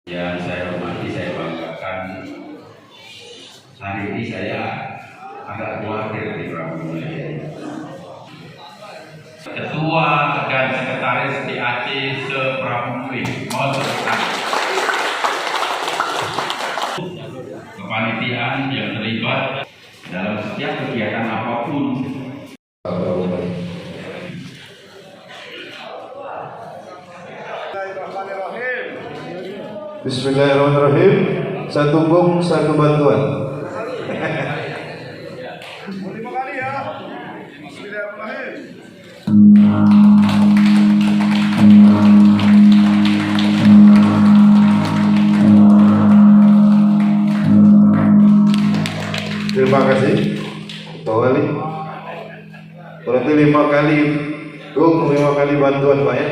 Yang saya hormati, saya banggakan, hari ini saya agak khawatir di Prabu Mulya. Ketua dan Sekretaris DAC se-Prabu Mulya, mohon berkenan. Kepanitiaan yang terlibat dalam setiap kegiatan apapun. Bismillahirrahmanirrahim. Satu bom, satu bantuan. Lima kali ya. Bismillahirrahmanirrahim. Terima kasih, Pak Wali. Berarti 5 kali bom, 5 kali bantuan, Pak ya.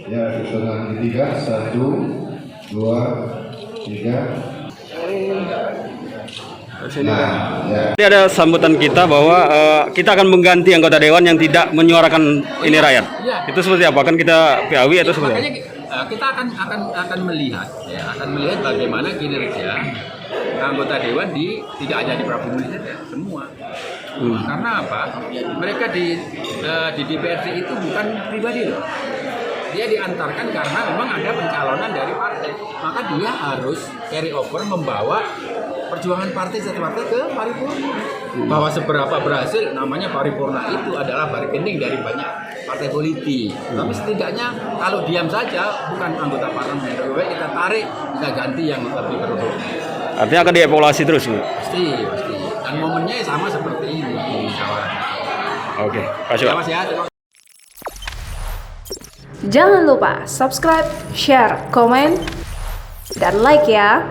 Ya, hitungan ketiga, 1, 2, 3. Nah, ya. Ini ada sambutan kita bahwa kita akan mengganti anggota dewan yang tidak menyuarakan ini rakyat. Ya. Itu seperti apa? Kan kita PAW atau seperti apa? Makanya kita akan melihat, akan melihat bagaimana kinerja anggota dewan tidak hanya di Prabu Mulya saja, semua. Karena apa? Mereka di DPRD itu bukan pribadi loh. Dia diantarkan karena memang ada pencalonan dari partai, maka dia harus carry over, membawa perjuangan partai satu partai ke paripurna. Bahwa seberapa berhasil, namanya paripurna itu adalah bargaining dari banyak partai politik. Tapi setidaknya kalau diam saja bukan anggota parlemen. Lebih baik kita tarik, kita ganti yang lebih berhubung. Artinya akan dievaluasi terus, Bu? Pasti. Dan momennya sama seperti ini. Oke, Pak Syuk. Jangan lupa subscribe, share, komen, dan like ya.